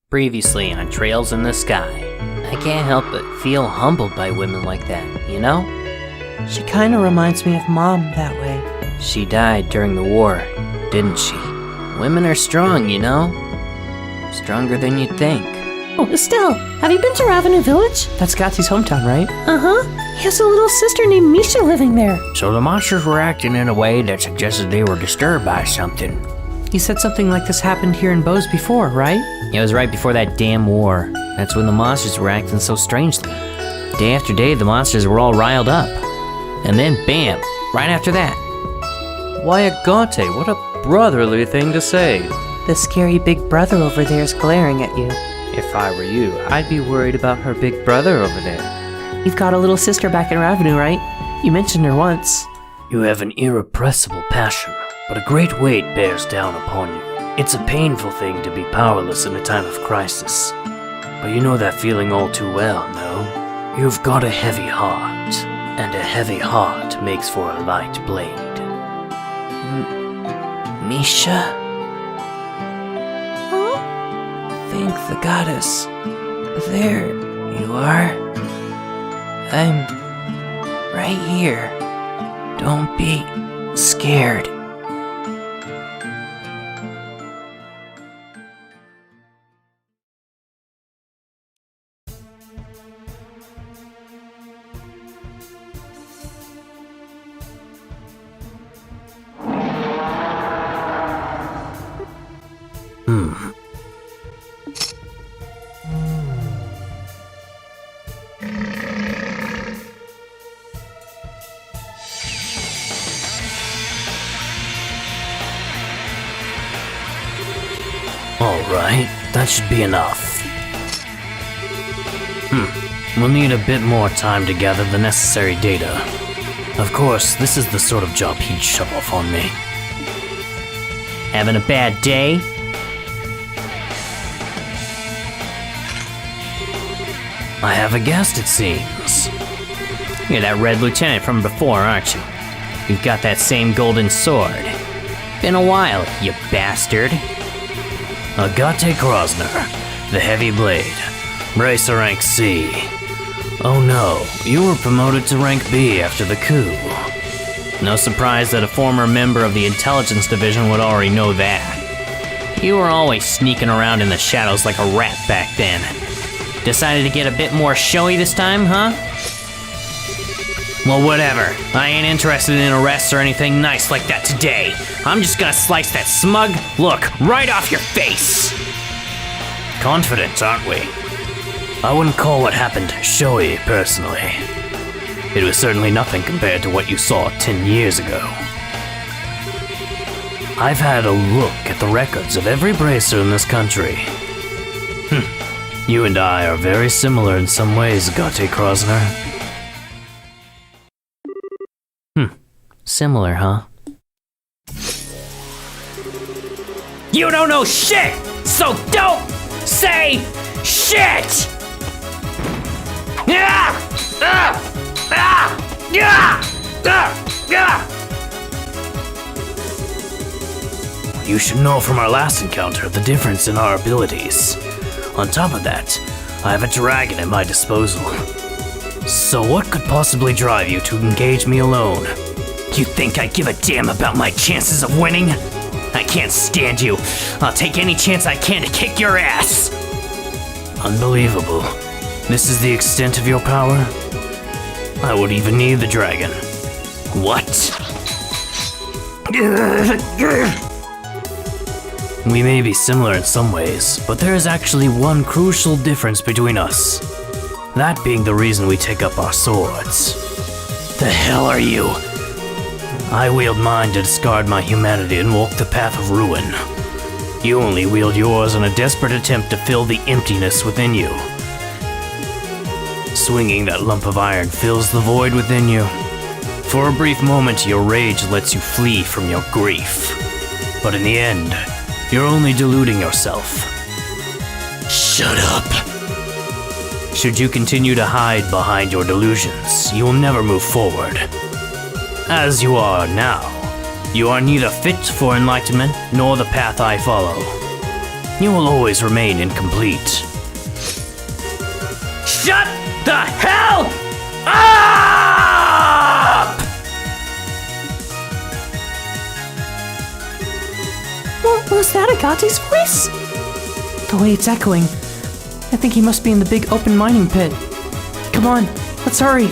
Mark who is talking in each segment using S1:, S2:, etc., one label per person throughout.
S1: Previously on Trails in the Sky. I can't help but feel humbled by women like that, you know?
S2: She kinda reminds me of Mom that way.
S1: She died during the war, didn't she? Women are strong, you know? Stronger than you'd think.
S3: Oh, Estelle, have you been to Ravennue Village?
S2: That's Gate's hometown, right?
S3: Uh-huh. He has a little sister named Misha living there.
S1: So the monsters were acting in a way that suggested they were disturbed by something.
S2: He said something like this happened here in Bose before, right?
S1: It was right before that damn war. That's when the monsters were acting so strangely. Day after day, the monsters were all riled up. And then, bam, right after that.
S4: Why, Agate, what a brotherly thing to say.
S2: The scary big brother over there is glaring at you.
S4: If I were you, I'd be worried about her big brother over there.
S2: You've got a little sister back in Ravennue, right? You mentioned her once.
S5: You have an irrepressible passion, but a great weight bears down upon you. It's a painful thing to be powerless in a time of crisis. But you know that feeling all too well, no? You've got a heavy heart, and a heavy heart makes for a light blade.
S2: Misha?
S3: Huh?
S2: Thank the goddess. There you are. I'm right here. Don't be scared.
S5: Alright, that should be enough. We'll need a bit more time to gather the necessary data. Of course, this is the sort of job he'd shove off on me.
S1: Having a bad day?
S5: I have a guest, it seems.
S1: You're that red lieutenant from before, aren't you? You've got that same golden sword. Been a while, you bastard.
S5: Agate Krosner, the Heavy Blade, Bracer Rank C. Oh no, you were promoted to Rank B after the coup.
S1: No surprise that a former member of the intelligence division would already know that. You were always sneaking around in the shadows like a rat back then. Decided to get a bit more showy this time, huh? Well, whatever. I ain't interested in arrests or anything nice like that today. I'm just gonna slice that smug look right off your face.
S5: Confident, aren't we? I wouldn't call what happened showy, personally. It was certainly nothing compared to what you saw 10 years ago. I've had a look at the records of every bracer in this country. You and I are very similar in some ways, Agate Krosner.
S1: Similar, huh?
S6: You don't know shit, so don't say shit!
S5: You should know from our last encounter the difference in our abilities. On top of that, I have a dragon at my disposal. So what could possibly drive you to engage me alone?
S6: You think I give a damn about my chances of winning? I can't stand you. I'll take any chance I can to kick your ass.
S5: Unbelievable. This is the extent of your power? I would even need the dragon.
S6: What?
S5: We may be similar in some ways, but there is actually one crucial difference between us. That being the reason we take up our swords.
S6: The hell are you?
S5: I wield mine to discard my humanity and walk the path of ruin. You only wield yours in a desperate attempt to fill the emptiness within you. Swinging that lump of iron fills the void within you. For a brief moment, your rage lets you flee from your grief. But in the end, you're only deluding yourself.
S6: Shut up.
S5: Should you continue to hide behind your delusions, you will never move forward. As you are now, you are neither fit for enlightenment nor the path I follow. you will always remain incomplete.
S6: Shut the hell up!
S3: What was that Agate's voice?
S2: The way it's echoing. I think he must be in the big open mining pit. Come on, let's hurry.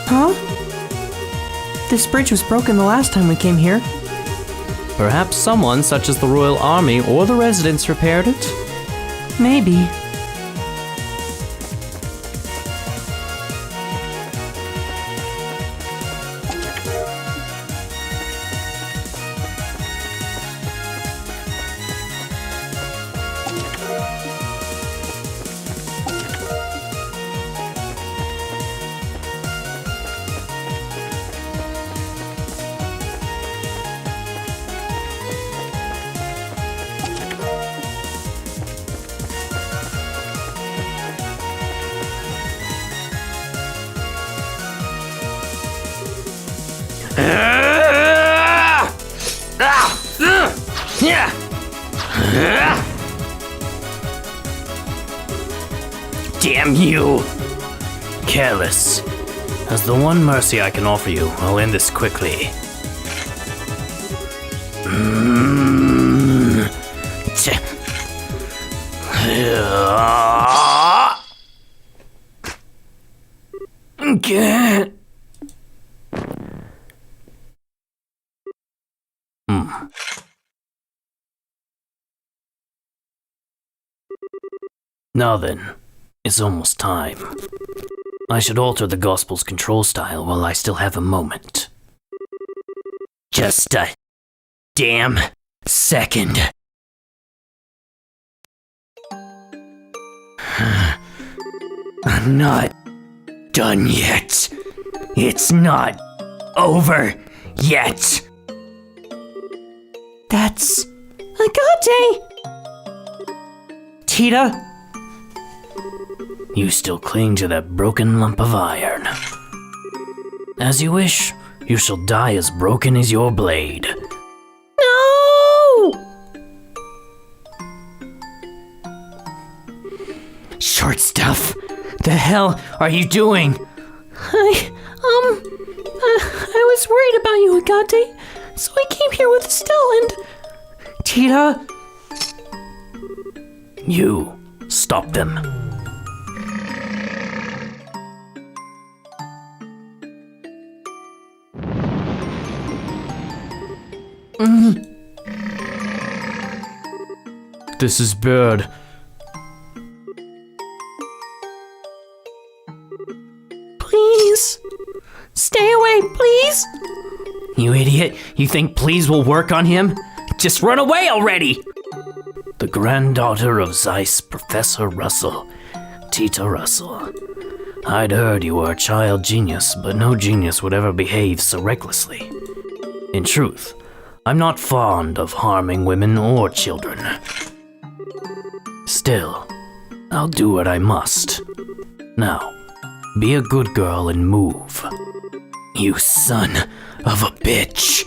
S2: Huh? This bridge was broken the last time we came here.
S4: Perhaps someone such as the Royal Army or the residents repaired it?
S2: Maybe.
S6: Damn you!
S5: Careless. As the one mercy I can offer you, I'll end this quickly. Now then, it's almost time. I should alter the Gospel's control style while I still have a moment.
S6: Just a damn second. I'm not done yet. It's not over yet.
S2: That's
S3: Agate!
S2: Tita.
S5: You still cling to that broken lump of iron. As you wish, you shall die as broken as your blade.
S3: No!
S6: Short stuff. The hell are you doing?
S3: I was worried about you, Agate, so I came here with Estelle and...
S2: Tita.
S5: You, stop them.
S4: This is bad.
S3: Please. Stay away, please.
S6: You idiot. You think please will work on him? Just run away already!
S5: The granddaughter of Zeiss Professor Russell, Tita Russell. I'd heard you were a child genius, but no genius would ever behave so recklessly. In truth, I'm not fond of harming women or children. Still, I'll do what I must. Now, be a good girl and move.
S6: You son of a bitch.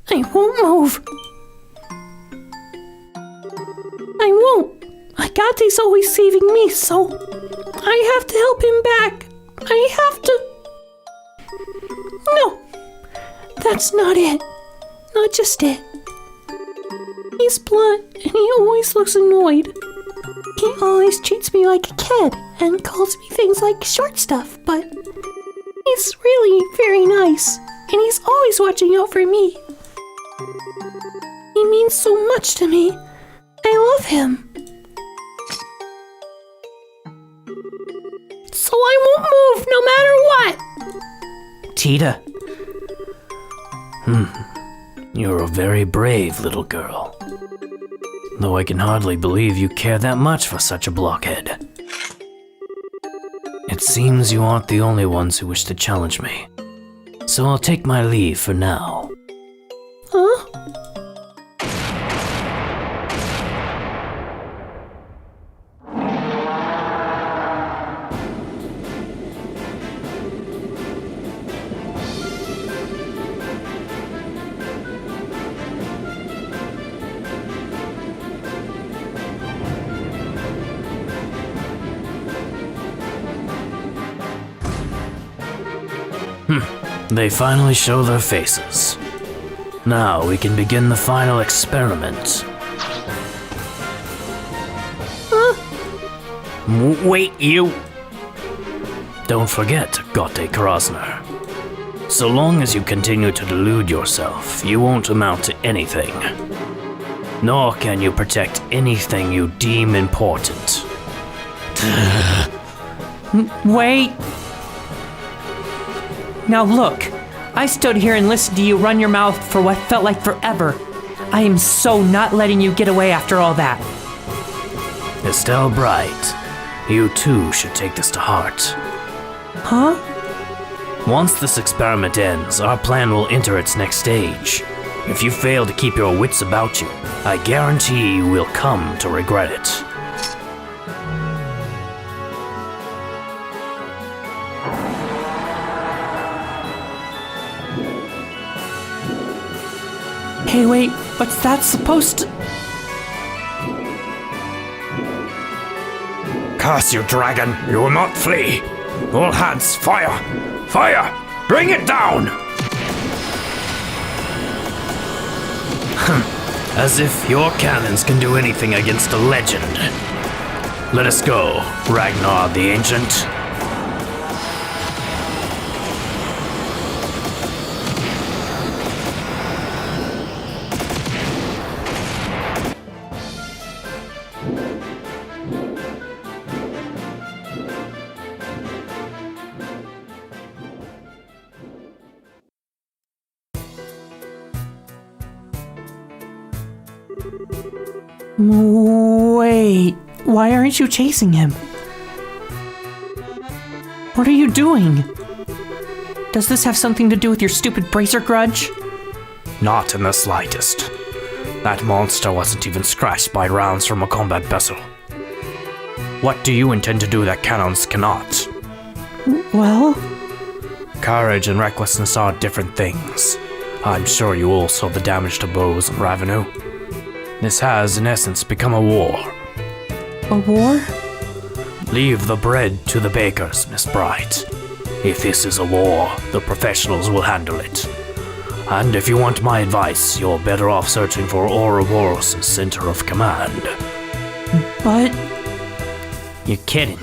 S3: I won't move. I won't. Agate's always saving me, so I have to help him back. I have to... No, that's not it. Not just it. He's blunt, and he always looks annoyed. He always treats me like a kid, and calls me things like short stuff, but he's really very nice, and he's always watching out for me. He means so much to me. I love him. So I won't move no matter what.
S6: Tita.
S5: You're a very brave little girl. though I can hardly believe you care that much for such a blockhead. It seems you aren't the only ones who wish to challenge me, so I'll take my leave for now.
S3: Huh?
S5: They finally show their faces. Now we can begin the final experiment.
S6: Wait, you.
S5: Don't forget, Agate Krasner. So long as you continue to delude yourself, you won't amount to anything. Nor can you protect anything you deem important.
S2: Wait! Now look, I stood here and listened to you run your mouth for what felt like forever. I am so not letting you get away after all that.
S5: Estelle Bright, you too should take this to heart.
S2: Huh?
S5: Once this experiment ends, our plan will enter its next stage. If you fail to keep your wits about you, I guarantee you will come to regret it.
S2: Hey, wait, what's that supposed to...
S6: Curse you, dragon! You will not flee! All hands, fire! Fire! Bring it down!
S5: As if your cannons can do anything against a legend. Let us go, Ragnar the Ancient.
S2: Wait, why aren't you chasing him? What are you doing? Does this have something to do with your stupid bracer grudge?
S6: Not in the slightest. That monster wasn't even scratched by rounds from a combat vessel. What do you intend to do that cannons cannot?
S2: Well,
S6: Courage and recklessness are different things. I'm sure you all saw the damage to bows in Ravennue. This has, in essence, become a war.
S2: a war?
S6: Leave the bread to the bakers, Miss Bright. If this is a war, the professionals will handle it. And if you want my advice, you're better off searching for Ouroboros' center of command.
S2: But...
S1: You're kidding.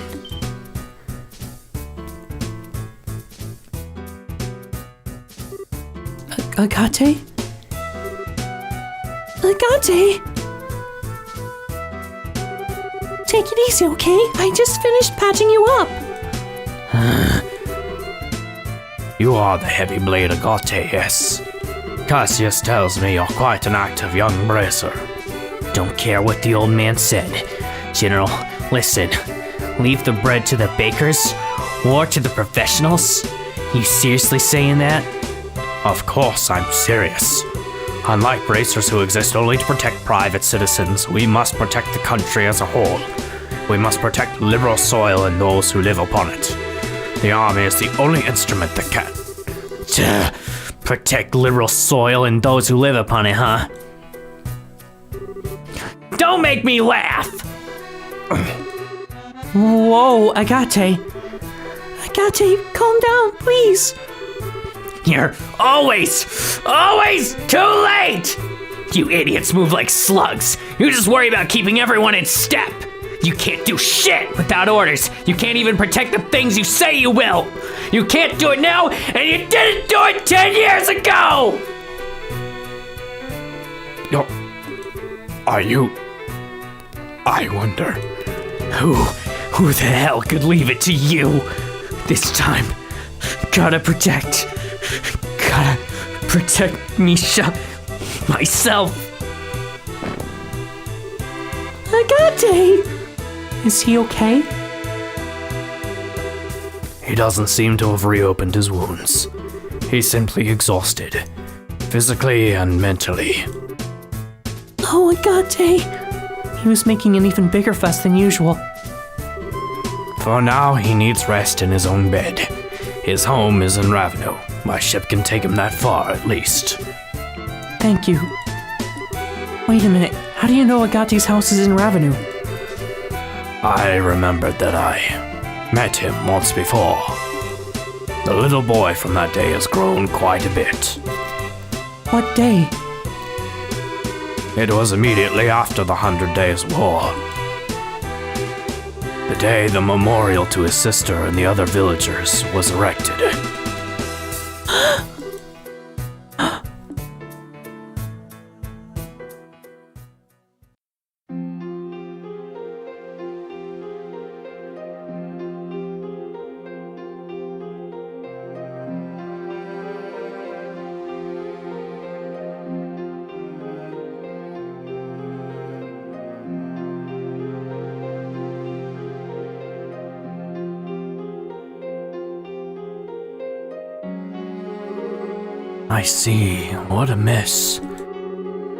S2: Agate?
S3: Agate? Take it easy, okay? I just finished patching you up.
S6: You are the heavy blade Agate, yes. Cassius tells me you're quite an active young bracer.
S1: Don't care what the old man said. General, listen. Leave the bread to the bakers? War to the professionals? You seriously saying that?
S6: Of course I'm serious. Unlike bracers who exist only to protect private citizens, we must protect the country as a whole. We must protect liberal soil and those who live upon it. The army is the only instrument that can...
S1: Protect liberal soil and those who live upon it, huh? Don't make me laugh!
S2: Whoa, Agate.
S3: Agate, calm down, please.
S1: You're always too late! You idiots move like slugs. You just worry about keeping everyone in step. You can't do shit without orders. You can't even protect the things you say you will. You can't do it now, and you didn't do it 10 years ago!
S6: Are you... I wonder...
S1: Who the hell could leave it to you? This time, gotta protect Misha, myself.
S3: Agate!
S2: Is he okay?
S6: He doesn't seem to have reopened his wounds. He's simply exhausted, physically and mentally.
S3: Oh, Agate!
S2: He was making an even bigger fuss than usual.
S6: For now, he needs rest in his own bed. His home is in Ravennue. My ship can take him that far, at least.
S2: Thank you. Wait a minute. How do you know Agate's house is in Ravennue?
S6: I remembered that I met him once before. The little boy from that day has grown quite a bit.
S2: What day?
S6: It was immediately after the 100 Days' War. The day the memorial to his sister and the other villagers was erected.
S5: I see. What a mess.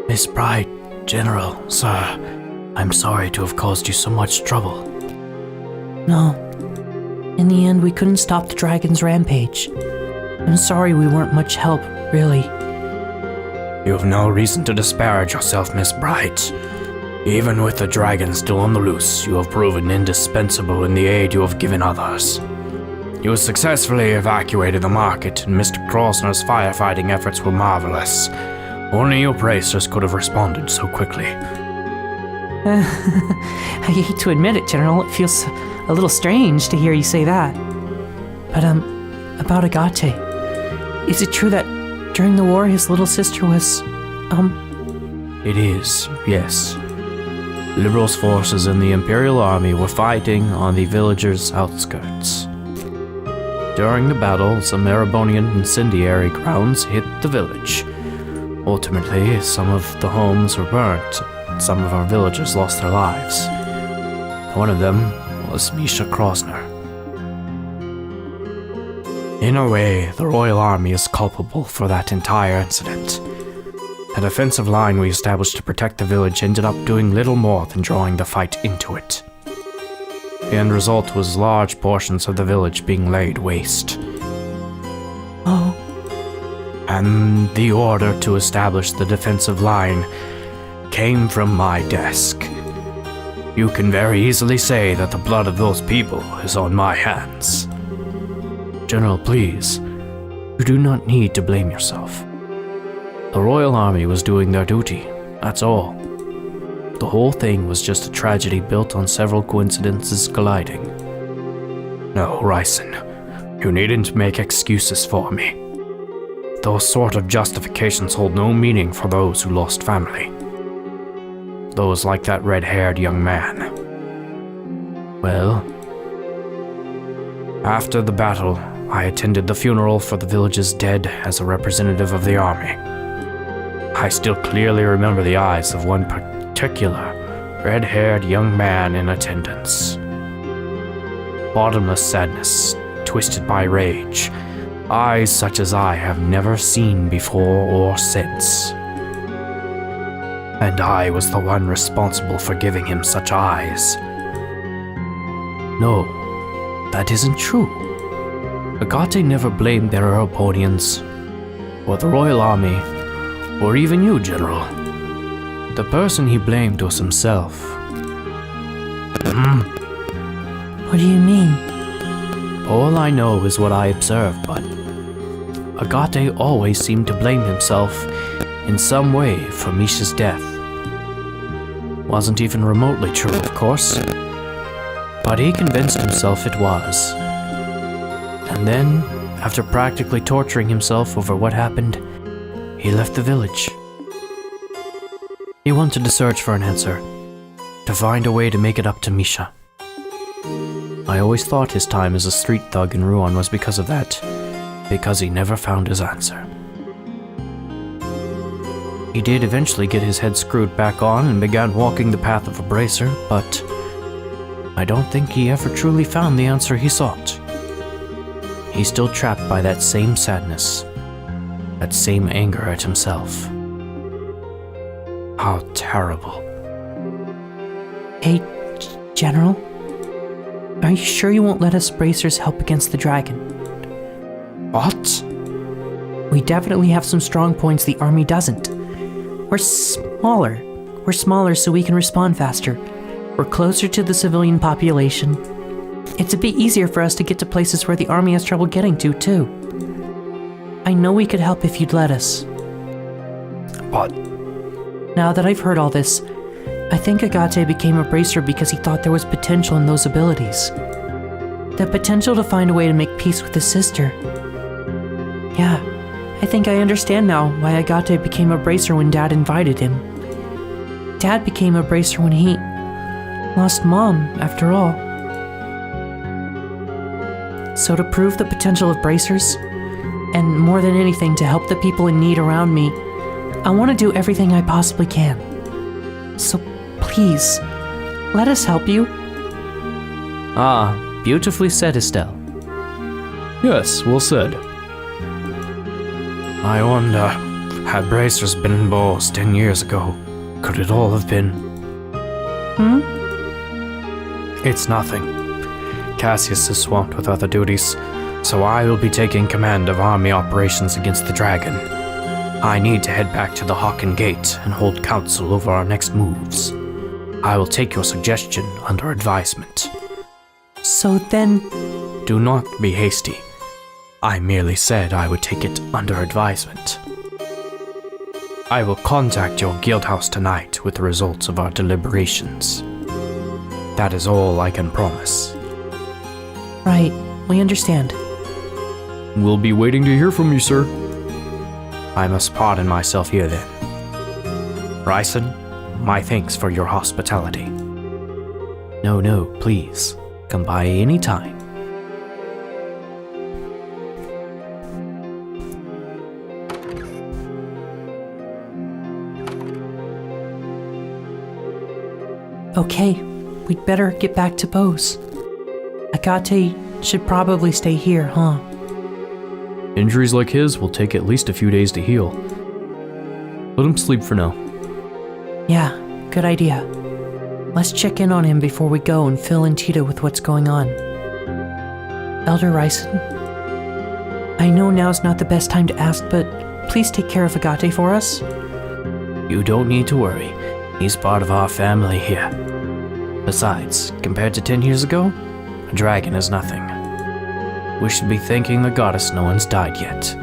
S5: Miss Bright, General, sir, I'm sorry to have caused you so much trouble.
S2: No. In the end, we couldn't stop the dragon's rampage. I'm sorry we weren't much help, really.
S6: You have no reason to disparage yourself, Miss Bright. Even with the dragon still on the loose, you have proven indispensable in the aid you have given others. You have successfully evacuated the market, and Mr. Krosner's firefighting efforts were marvelous. Only you bracers could have responded so quickly.
S2: I hate to admit it, General. It feels a little strange to hear you say that. But, about Agate. Is it true that during the war his little sister was,
S5: It is, yes. Liberals' forces and the Imperial Army were fighting on the villagers' outskirts. During the battle, some Erebonian incendiary grounds hit the village. Ultimately, some of the homes were burnt, and some of our villagers lost their lives. One of them was Misha Krosner.
S6: In a way, the Royal Army is culpable for that entire incident. The defensive line we established to protect the village ended up doing little more than drawing the fight into it. The end result was large portions of the village being laid waste.
S2: oh,
S6: And the order to establish the defensive line came from my desk. You can very easily say that the blood of those people is on my hands.
S5: General, please, you do not need to blame yourself. The Royal Army was doing their duty, that's all. The whole thing was just a tragedy built on several coincidences colliding.
S6: No, Ryson, you needn't make excuses for me. Those sort of justifications hold no meaning for those who lost family. Those like that red-haired young man.
S5: Well,
S6: After the battle, I attended the funeral for the village's dead as a representative of the army. I still clearly remember the eyes of one particular red-haired young man in attendance. Bottomless sadness, twisted by rage, eyes such as I have never seen before or since. And I was the one responsible for giving him such eyes.
S5: no, that isn't true. Agate never blamed their Erebonians, or the Royal Army, or even you, General. The person he blamed was himself.
S2: what do you mean?
S5: All I know is what I observed, but Agate always seemed to blame himself in some way for Misha's death. Wasn't even remotely true, of course, but he convinced himself it was. And then, after practically torturing himself over what happened, he left the village. He wanted to search for an answer, to find a way to make it up to Misha. I always thought his time as a street thug in Rouen was because of that, because he never found his answer. He did eventually get his head screwed back on and began walking the path of a bracer, but I don't think he ever truly found the answer he sought. He's still trapped by that same sadness, that same anger at himself. How terrible.
S2: Hey, General? Are you sure you won't let us bracers help against the dragon?
S6: What?
S2: We definitely have some strong points the army doesn't. We're smaller. We're smaller so we can respond faster. We're closer to the civilian population. It's a bit easier for us to get to places where the army has trouble getting to, too. I know we could help if you'd let us.
S6: But
S2: Now that I've heard all this, I think Agate became a bracer because he thought there was potential in those abilities. The potential to find a way to make peace with his sister. Yeah, I think I understand now why Agate became a bracer when Dad invited him. Dad became a bracer when he lost Mom, after all. So to prove the potential of bracers, and more than anything to help the people in need around me, I want to do everything I possibly can. So please, let us help you.
S4: Ah, beautifully said, Estelle.
S6: yes, well said. I wonder, had bracers been in Bowls 10 years ago, could it all have been? It's nothing. Cassius is swamped with other duties, so I will be taking command of army operations against the dragon. I need to head back to the Hawken Gate and hold council over our next moves. I will take your suggestion under advisement.
S2: So then,
S6: Do not be hasty. I merely said I would take it under advisement. I will contact your guildhouse tonight with the results of our deliberations. That is all I can promise.
S2: right, we understand.
S6: We'll be waiting to hear from you, sir. I must pardon myself here then. Ryson, my thanks for your hospitality.
S5: No, please. Come by any time.
S2: Okay, we'd better get back to Bose. Agate should probably stay here, huh?
S6: Injuries like his will take at least a few days to heal. Let him sleep for now.
S2: Yeah, good idea. Let's check in on him before we go and fill in Tita with what's going on. Elder Ryson, I know now's not the best time to ask, but please take care of Agate for us.
S5: You don't need to worry. He's part of our family here. Besides, compared to 10 years ago, a dragon is nothing. We should be thanking the goddess no one's died yet.